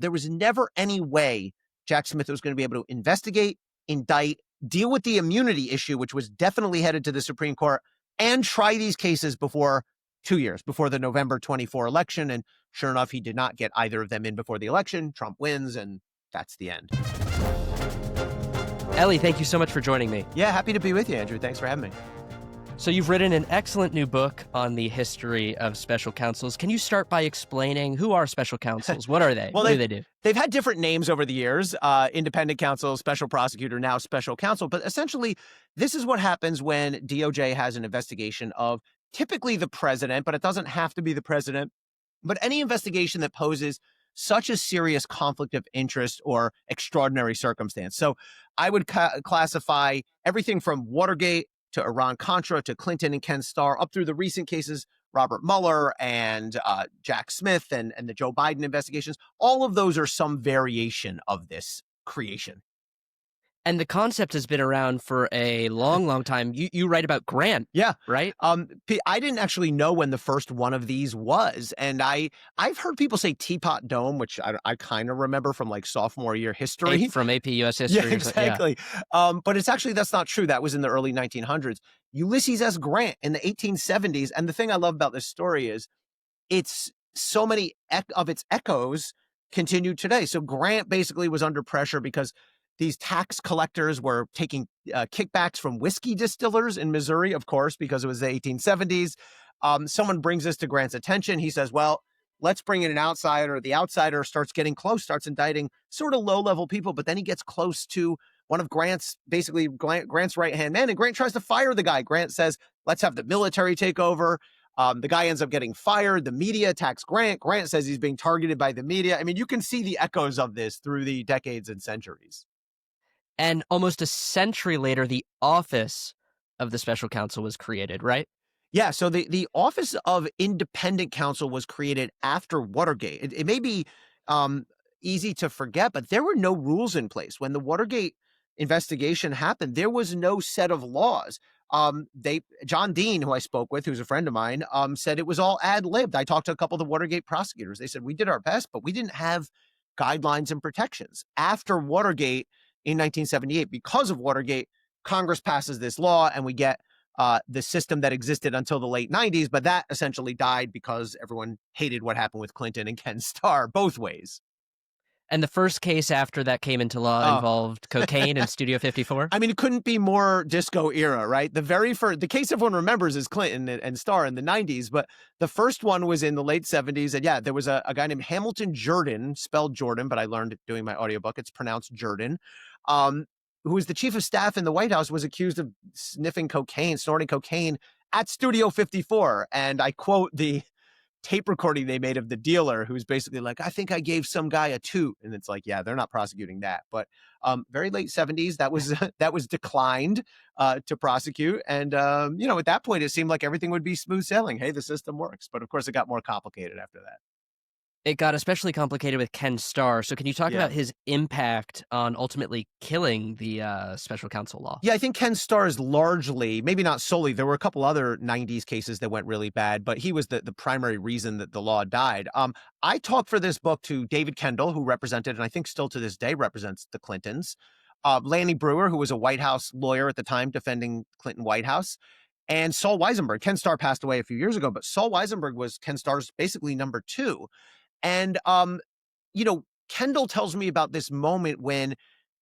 there was never any way Jack Smith was going to be able to investigate, indict, deal with the immunity issue, which was definitely headed to the Supreme Court, and try these cases before 2 years, before the November 24 election. And sure enough, he did not get either of them in before the election. Trump wins, and that's the end. Elie, thank you so much for joining me. Yeah, happy to be with you, Andrew. Thanks for having me. So you've written an excellent new book on the history of special counsels. Can you start by explaining who are special counsels? What are they? Well, what do they do? They've had different names over the years, independent counsel, special prosecutor, now special counsel. But essentially, this is what happens when DOJ has an investigation of typically the president, but it doesn't have to be the president, but any investigation that poses such a serious conflict of interest or extraordinary circumstance. So I would classify everything from Watergate to Iran-Contra, to Clinton and Ken Starr, up through the recent cases, Robert Mueller and Jack Smith and the Joe Biden investigations. All of those are some variation of this creation. And the concept has been around for a long, long time. You write about Grant, yeah, right? I didn't actually know when the first one of these was, and I've heard people say Teapot Dome, which I kind of remember from like sophomore year history from AP US history. Yeah, exactly. Yeah. But that's not true. That was in the early 1900s. Ulysses S. Grant in the 1870s, and the thing I love about this story is it's so many of its echoes continue today. So Grant basically was under pressure because these tax collectors were taking kickbacks from whiskey distillers in Missouri, of course, because it was the 1870s. Someone brings this to Grant's attention. He says, well, let's bring in an outsider. The outsider starts getting close, starts indicting sort of low-level people, but then he gets close to one of Grant's right-hand man, and Grant tries to fire the guy. Grant says, let's have the military take over. The guy ends up getting fired. The media attacks Grant. Grant says he's being targeted by the media. I mean, you can see the echoes of this through the decades and centuries. And almost a century later, the office of the special counsel was created, right? Yeah, so the office of independent counsel was created after Watergate. It may be easy to forget, but there were no rules in place. When the Watergate investigation happened, there was no set of laws. John Dean, who I spoke with, who's a friend of mine, said it was all ad-libbed. I talked to a couple of the Watergate prosecutors. They said, we did our best, but we didn't have guidelines and protections. After Watergate, in 1978, because of Watergate, Congress passes this law and we get the system that existed until the late 90s. But that essentially died because everyone hated what happened with Clinton and Ken Starr both ways. And the first case after that came into law involved cocaine in Studio 54? I mean, it couldn't be more disco era, right? The case everyone remembers is Clinton and Starr in the 90s, but the first one was in the late 70s. And yeah, there was a guy named Hamilton Jordan, spelled Jordan, but I learned doing my audiobook, it's pronounced Jordan, who was the chief of staff in the White House, was accused of snorting cocaine at Studio 54. And I quote the tape recording they made of the dealer, who's basically like, I think I gave some guy a toot. And it's like, yeah, they're not prosecuting that. But very late 70s, that was declined to prosecute. And, at that point, it seemed like everything would be smooth sailing. Hey, the system works. But of course, it got more complicated after that. It got especially complicated with Ken Starr. So can you talk about his impact on ultimately killing the special counsel law? Yeah, I think Ken Starr is largely, maybe not solely, there were a couple other 90s cases that went really bad, but he was the primary reason that the law died. I talked for this book to David Kendall, who represented, and I think still to this day represents the Clintons, Lanny Brewer, who was a White House lawyer at the time defending Clinton White House, and Saul Weisenberg. Ken Starr passed away a few years ago, but Saul Weisenberg was Ken Starr's basically number two. And, Kendall tells me about this moment when,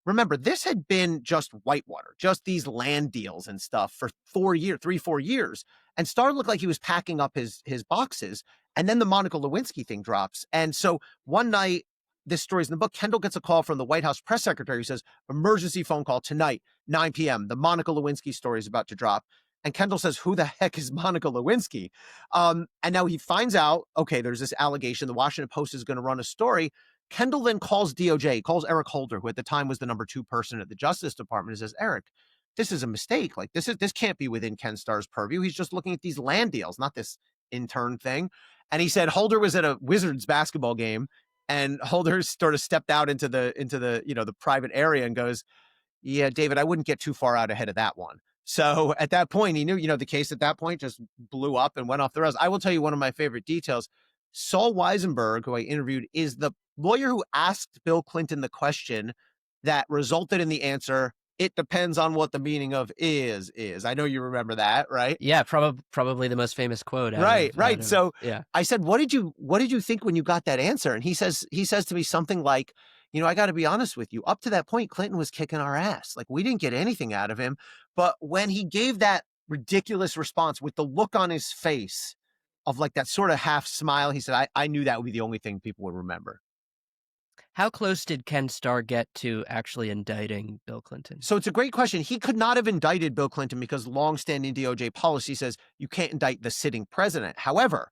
remember, this had been just whitewater, just these land deals and stuff for 4 years. And Starr looked like he was packing up his boxes. And then the Monica Lewinsky thing drops. And so one night, this story's in the book, Kendall gets a call from the White House press secretary who says, emergency phone call tonight, 9 p.m. The Monica Lewinsky story is about to drop. And Kendall says, who the heck is Monica Lewinsky? And now he finds out, okay, there's this allegation. The Washington Post is going to run a story. Kendall then calls DOJ, calls Eric Holder, who at the time was the number 2 person at the Justice Department, and says, Eric, this is a mistake. Like, this can't be within Ken Starr's purview. He's just looking at these land deals, not this intern thing. And he said Holder was at a Wizards basketball game, and Holder sort of stepped out into the private area and goes, yeah, David, I wouldn't get too far out ahead of that one. So at that point, he knew, the case at that point just blew up and went off the rails. I will tell you one of my favorite details. Saul Weisenberg, who I interviewed, is the lawyer who asked Bill Clinton the question that resulted in the answer, "It depends on what the meaning of is." I know you remember that, right? Yeah, probably the most famous quote Right, right. So yeah. I said, "What did you think when you got that answer?" And he says to me something like, "I got to be honest with you. Up to that point, Clinton was kicking our ass. Like we didn't get anything out of him. But when he gave that ridiculous response with the look on his face of like that sort of half smile, he said, I knew that would be the only thing people would remember." How close did Ken Starr get to actually indicting Bill Clinton? So it's a great question. He could not have indicted Bill Clinton because longstanding DOJ policy says you can't indict the sitting president. However,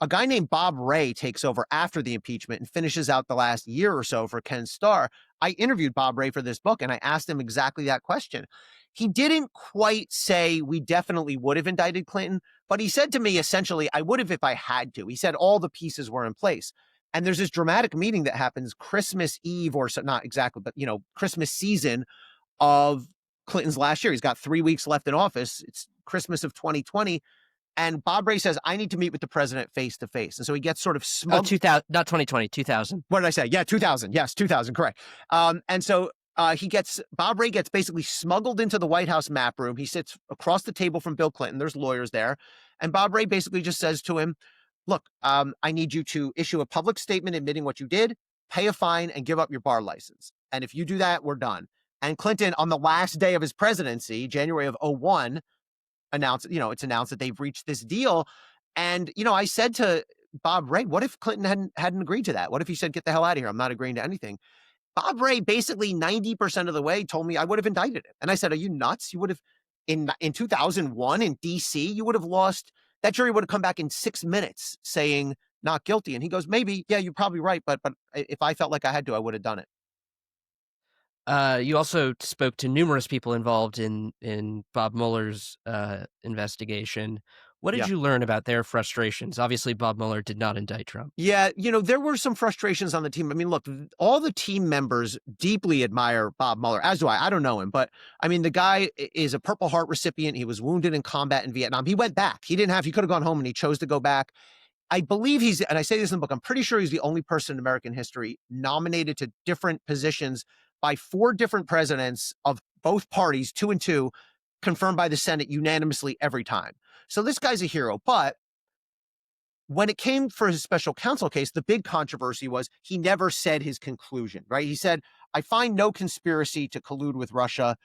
a guy named Bob Ray takes over after the impeachment and finishes out the last year or so for Ken Starr. I interviewed Bob Ray for this book and I asked him exactly that question. He didn't quite say we definitely would have indicted Clinton, but he said to me essentially, I would have if I had to. He said all the pieces were in place. And there's this dramatic meeting that happens Christmas Eve or so, not exactly, but Christmas season of Clinton's last year. He's got 3 weeks left in office. It's Christmas of 2020. And Bob Ray says, I need to meet with the president face to face. And so he gets sort of Oh, smug. 2000, not 2020, 2000. What did I say? Yeah, 2000. Yes, 2000. Correct. And so Bob Ray gets basically smuggled into the White House map room. He sits across the table from Bill Clinton. There's lawyers there. And Bob Ray basically just says to him, look, I need you to issue a public statement admitting what you did, pay a fine, and give up your bar license. And if you do that, we're done. And Clinton, on the last day of his presidency, January of 2001, it's announced that they've reached this deal. And, I said to Bob Ray, what if Clinton hadn't agreed to that? What if he said, get the hell out of here? I'm not agreeing to anything. Bob Ray basically 90% of the way told me I would have indicted him. And I said, are you nuts? You would have in 2001 in DC, you would have lost. That jury would have come back in 6 minutes saying not guilty. And he goes, maybe, yeah, you're probably right. But if I felt like I had to, I would have done it. You also spoke to numerous people involved in Bob Mueller's investigation. What did Yeah. you learn about their frustrations? Obviously, Bob Mueller did not indict Trump. Yeah, there were some frustrations on the team. I mean, look, all the team members deeply admire Bob Mueller, as do I. I don't know him, but I mean, the guy is a Purple Heart recipient. He was wounded in combat in Vietnam. He went back. He could have gone home and he chose to go back. I believe and I say this in the book, I'm pretty sure he's the only person in American history nominated to different positions by 4 different presidents of both parties, 2 and 2, confirmed by the Senate unanimously every time. So this guy's a hero. But when it came for his special counsel case, the big controversy was he never said his conclusion, right? He said, I find no conspiracy to collude with Russia,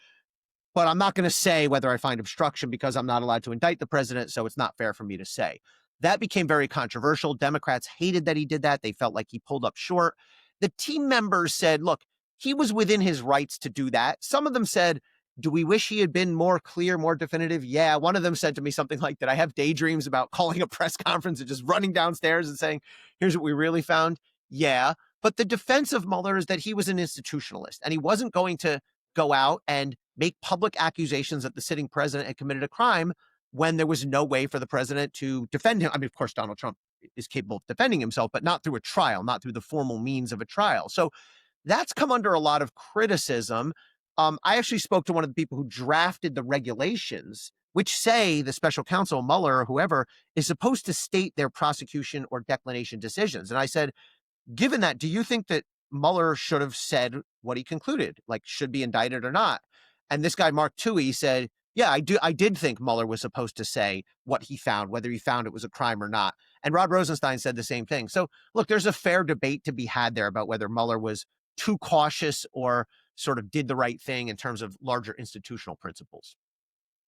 but I'm not going to say whether I find obstruction because I'm not allowed to indict the president, so it's not fair for me to say. That became very controversial. Democrats hated that he did that. They felt like he pulled up short. The team members said, look, he was within his rights to do that. Some of them said, do we wish he had been more clear, more definitive? Yeah. One of them said to me something like that. I have daydreams about calling a press conference and just running downstairs and saying, here's what we really found. Yeah. But the defense of Mueller is that he was an institutionalist and he wasn't going to go out and make public accusations that the sitting president had committed a crime when there was no way for the president to defend him. I mean, of course, Donald Trump is capable of defending himself, but not through a trial, not through the formal means of a trial. So that's come under a lot of criticism. I actually spoke to one of the people who drafted the regulations, which say the special counsel, Mueller or whoever, is supposed to state their prosecution or declination decisions. And I said, given that, do you think that Mueller should have said what he concluded, like should be indicted or not? And this guy, Mark Toohey, said, yeah, I did think Mueller was supposed to say what he found, whether he found it was a crime or not. And Rod Rosenstein said the same thing. So look, there's a fair debate to be had there about whether Mueller was too cautious or sort of did the right thing in terms of larger institutional principles.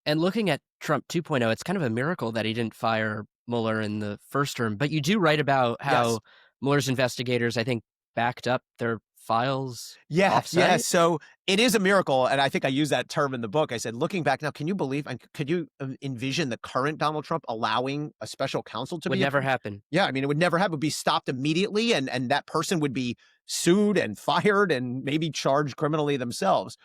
And looking at Trump 2.0, it's kind of a miracle that he didn't fire Mueller in the first term. But you do write about how Yes. Mueller's investigators, I think, backed up their files. Yeah. Offsite? So it is a miracle. And I think I use that term in the book. I said, looking back now, can you believe, and could you envision the current Donald Trump allowing a special counsel to Would be? never happen. Yeah. I mean, it would never happen. It would be stopped immediately. And that person would be sued and fired and maybe charged criminally themselves.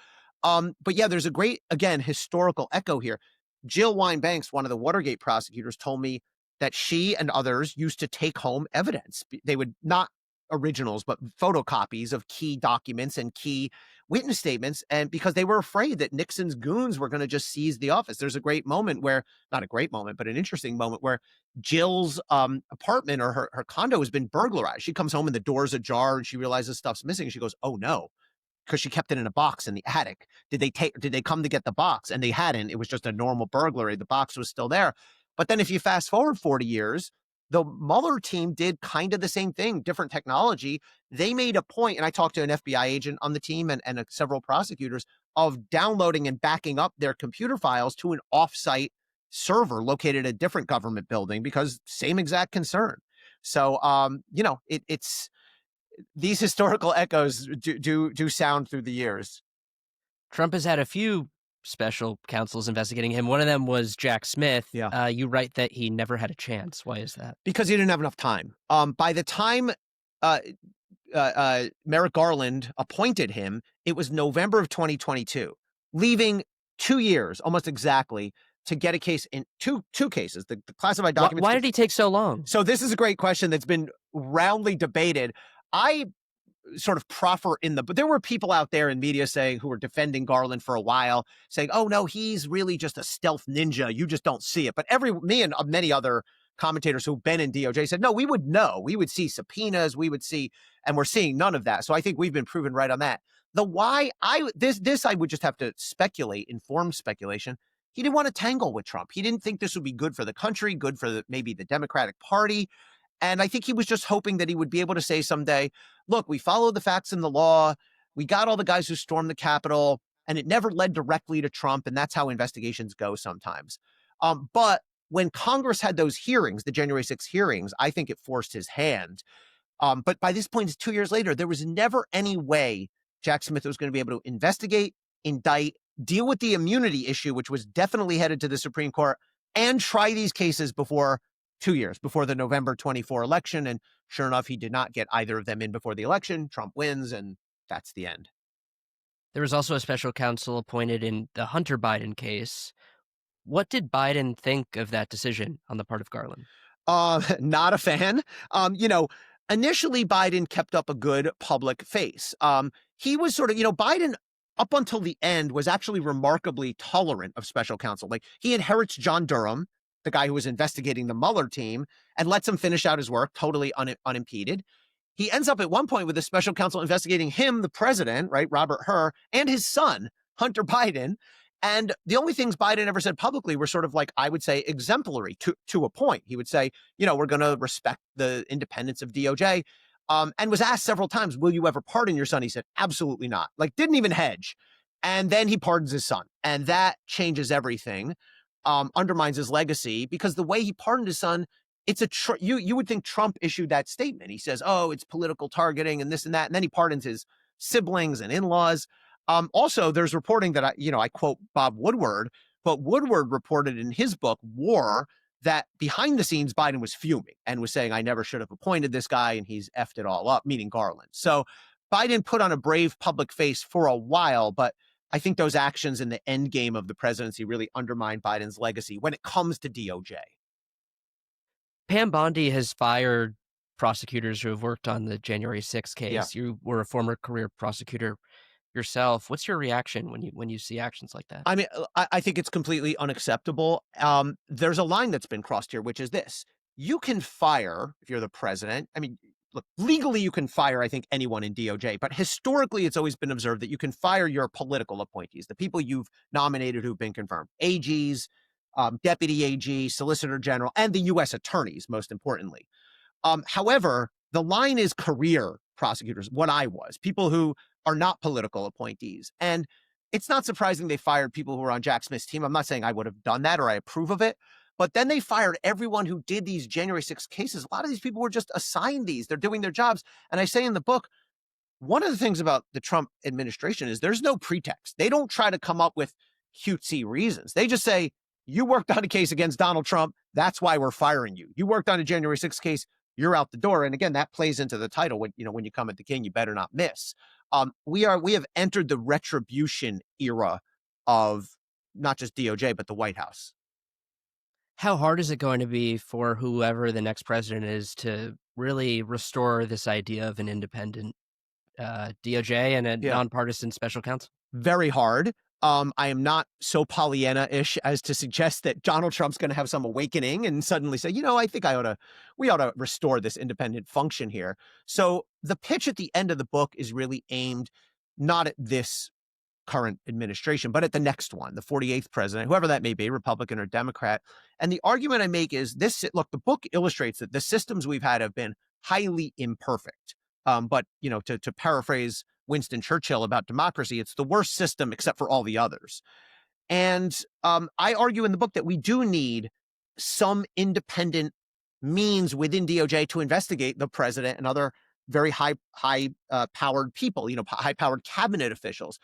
But yeah, there's a great, again, historical echo here. Jill Wine-Banks, one of the Watergate prosecutors, told me that she and others used to take home evidence. They would not originals, but photocopies of key documents and key witness statements. And because they were afraid that Nixon's goons were going to just seize the office. There's a great moment where, not a great moment, but an interesting moment where Jill's apartment or her condo has been burglarized. She comes home and the door's ajar and she realizes stuff's missing. She goes, oh no, because she kept it in a box in the attic. Did they come to get the box? And they hadn't. It was just a normal burglary. The box was still there. But then if you fast forward 40 years, the Mueller team did kind of the same thing, different technology. They made a point, and I talked to an FBI agent on the team and several prosecutors, of downloading and backing up their computer files to an offsite server located at a different government building because same exact concern. So, it's these historical echoes do sound through the years. Trump has had a few special counsels investigating him. One of them was Jack Smith. Yeah. You write that he never had a chance. Why is that? Because he didn't have enough time. By the time uh, Merrick Garland appointed him, it was November of 2022, leaving 2 years, almost exactly, to get a case in two cases, the classified documents. Why did he take so long? So this is a great question that's been roundly debated. I sort of proffer but there were people out there in media saying, who were defending Garland for a while, saying, oh no, he's really just a stealth ninja. You just don't see it. But me and many other commentators who've been in DOJ said, no, we would know. We would see subpoenas. We would see, and we're seeing none of that. So I think we've been proven right on that. The why this I would just have to speculate, informed speculation. He didn't want to tangle with Trump. He didn't think this would be good for the country, good for maybe the Democratic Party. And I think he was just hoping that he would be able to say someday, look, we followed the facts and the law. We got all the guys who stormed the Capitol, and it never led directly to Trump. And that's how investigations go sometimes. But when Congress had those hearings, the January 6th hearings, I think it forced his hand. But by this point, it's 2 years later, there was never any way Jack Smith was going to be able to investigate, indict, deal with the immunity issue, which was definitely headed to the Supreme Court, and try these cases before 2 years, before the November 24 election. And sure enough, he did not get either of them in before the election. Trump wins, and that's the end. There was also a special counsel appointed in the Hunter Biden case. What did Biden think of that decision on the part of Garland? Not a fan. Initially Biden kept up a good public face. He was sort of, Biden up until the end was actually remarkably tolerant of special counsel. Like, he inherits John Durham, the guy who was investigating the Mueller team, and lets him finish out his work totally unimpeded. He ends up at one point with a special counsel investigating him, the president, right, Robert Hur, and his son, Hunter Biden. And the only things Biden ever said publicly were sort of like, I would say, exemplary to a point. He would say, we're going to respect the independence of DOJ. And was asked several times, will you ever pardon your son? He said, absolutely not. Like, didn't even hedge. And then he pardons his son. And that changes everything, undermines his legacy, because the way he pardoned his son, it's you would think Trump issued that statement. He says, oh, it's political targeting and this and that. And then he pardons his siblings and in-laws. Also, there's reporting that I quote Bob Woodward, but Woodward reported in his book, War, that behind the scenes, Biden was fuming and was saying, I never should have appointed this guy, and he's effed it all up, meaning Garland. So Biden put on a brave public face for a while, but I think those actions in the end game of the presidency really undermine Biden's legacy when it comes to DOJ. Pam Bondi has fired prosecutors who have worked on the January 6th case. Yeah. You were a former career prosecutor yourself. What's your reaction when you see actions like that? I mean, I think it's completely unacceptable. There's a line that's been crossed here, which is this. You can fire, if you're the president. I mean, look, legally you can fire, I think, anyone in DOJ. But historically, it's always been observed that you can fire your political appointees, the people you've nominated who've been confirmed, AGs, deputy AG, solicitor general, and the U.S. attorneys, most importantly. However, the line is career prosecutors, what I was, people who are not political appointees. And it's not surprising they fired people who were on Jack Smith's team. I'm not saying I would have done that or I approve of it, but then they fired everyone who did these January 6th cases. A lot of these people were just assigned these. They're doing their jobs. And I say in the book, one of the things about the Trump administration is there's no pretext. They don't try to come up with cutesy reasons. They just say, you worked on a case against Donald Trump. That's why we're firing you. You worked on a January 6th case. You're out the door. And again, that plays into the title. When you come at the king, you better not miss. We have entered the retribution era of not just DOJ, but the White House. How hard is it going to be for whoever the next president is to really restore this idea of an independent DOJ and a Yeah. nonpartisan special counsel? Very hard. I am not so Pollyanna-ish as to suggest that Donald Trump's going to have some awakening and suddenly say, I think we ought to restore this independent function here. So the pitch at the end of the book is really aimed not at this current administration, but at the next one, the 48th president, whoever that may be, Republican or Democrat. And the argument I make is this: look, the book illustrates that the systems we've had have been highly imperfect. But to paraphrase Winston Churchill about democracy, it's the worst system except for all the others. And I argue in the book that we do need some independent means within DOJ to investigate the president and other very high powered people, high powered cabinet officials.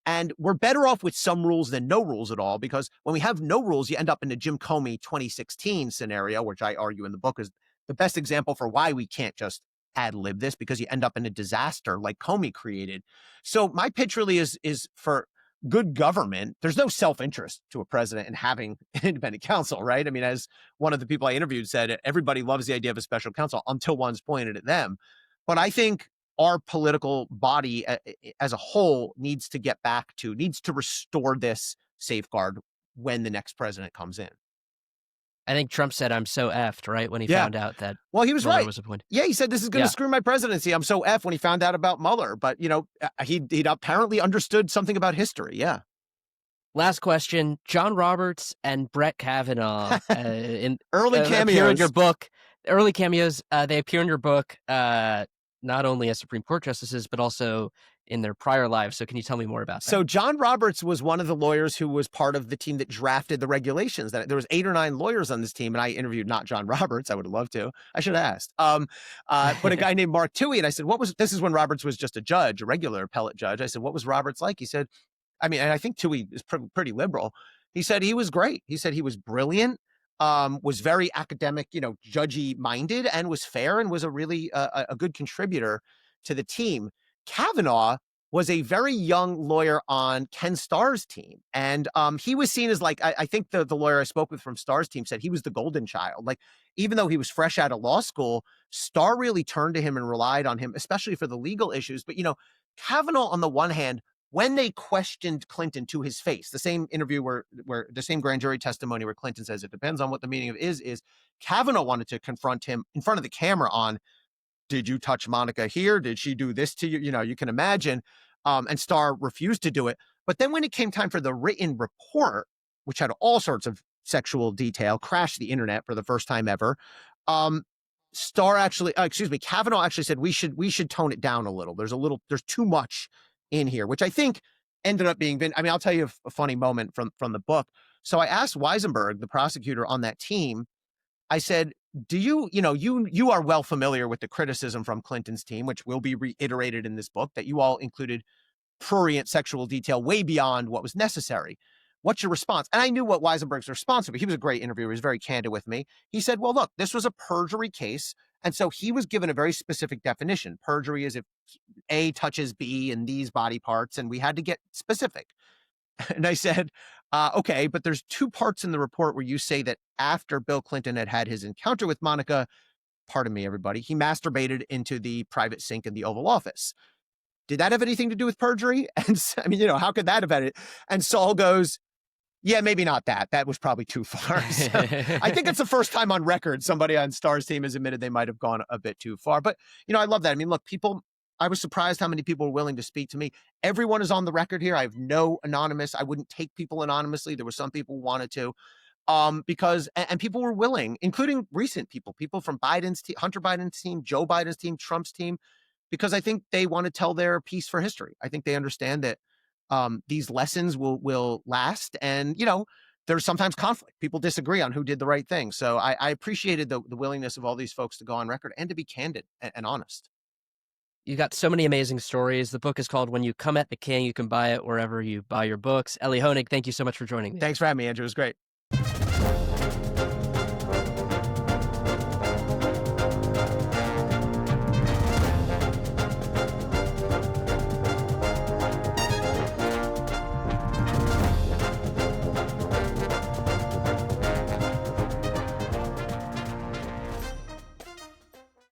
And we're better off with some rules than no rules at all, because when we have no rules, you end up in a Jim Comey 2016 scenario, which I argue in the book is the best example for why we can't just ad lib this, because you end up in a disaster like Comey created. So my pitch really is for good government. There's no self-interest to a president in having an independent counsel, right? I mean, as one of the people I interviewed said, everybody loves the idea of a special counsel until one's pointed at them. But I think our political body as a whole needs to restore this safeguard when the next president comes in. I think Trump said, "I'm so effed," right, when he Yeah. found out that Well, he was Mueller right. was appointed. Yeah, he said this is going to Yeah. screw my presidency. I'm so F when he found out about Mueller, but he'd apparently understood something about history. Yeah. Last question: John Roberts and Brett Kavanaugh in Early appear in cameos. your book. Early cameos. They appear in your book not only as Supreme Court justices but also in their prior lives. So, can you tell me more about that? So John Roberts was one of the lawyers who was part of the team that drafted the regulations. That there was 8 or 9 lawyers on this team, and I interviewed not John Roberts. I would have loved to. I should have asked. But a guy named Mark Toohey, and I said, this is when Roberts was just a judge, a regular appellate judge. I said, what was Roberts like? He said, and I think Toohey is pretty liberal. He said he was great. He said he was brilliant, was very academic, judgy minded, and was fair, and was a really a good contributor to the team. Kavanaugh was a very young lawyer on Ken Starr's team. And he was seen as I think the lawyer I spoke with from Starr's team said he was the golden child. Like, even though he was fresh out of law school, Starr really turned to him and relied on him, especially for the legal issues. But, Kavanaugh, on the one hand, when they questioned Clinton to his face, the same interview where the same grand jury testimony where Clinton says it depends on what the meaning of is Kavanaugh wanted to confront him in front of the camera on, did you touch Monica here? Did she do this to you? You can imagine. And Starr refused to do it. But then when it came time for the written report, which had all sorts of sexual detail, crashed the internet for the first time ever, Kavanaugh actually said we should tone it down a little. There's too much in here, which I think ended up being. I'll tell you a funny moment from the book. So I asked Weisenberg, the prosecutor on that team, I said, do you are well familiar with the criticism from Clinton's team, which will be reiterated in this book, that you all included prurient sexual detail way beyond what was necessary. What's your response? And I knew what Weisenberg's response would be. He was a great interviewer. He was very candid with me. He said, well, look, this was a perjury case. And so he was given a very specific definition. Perjury is if A touches B in these body parts, and we had to get specific. And I said, okay, but there's 2 parts in the report where you say that after Bill Clinton had his encounter with Monica, pardon me, everybody, he masturbated into the private sink in the Oval Office. Did that have anything to do with perjury? And how could that have had it? And Saul goes, yeah, maybe not that. That was probably too far. So I think it's the first time on record somebody on Starr's team has admitted they might have gone a bit too far. But, I love that. Look, I was surprised how many people were willing to speak to me. Everyone is on the record here. I have no anonymous. I wouldn't take people anonymously. There were some people who wanted to, because people were willing, including recent people from Biden's team, Hunter Biden's team, Joe Biden's team, Trump's team, because I think they want to tell their piece for history. I think they understand that these lessons will last, and there's sometimes conflict. People disagree on who did the right thing. So I appreciated the willingness of all these folks to go on record and to be candid and honest. You got so many amazing stories. The book is called When You Come at the King. You can buy it wherever you buy your books. Elie Honig, thank you so much for joining me. Thanks for having me, Andrew. It was great.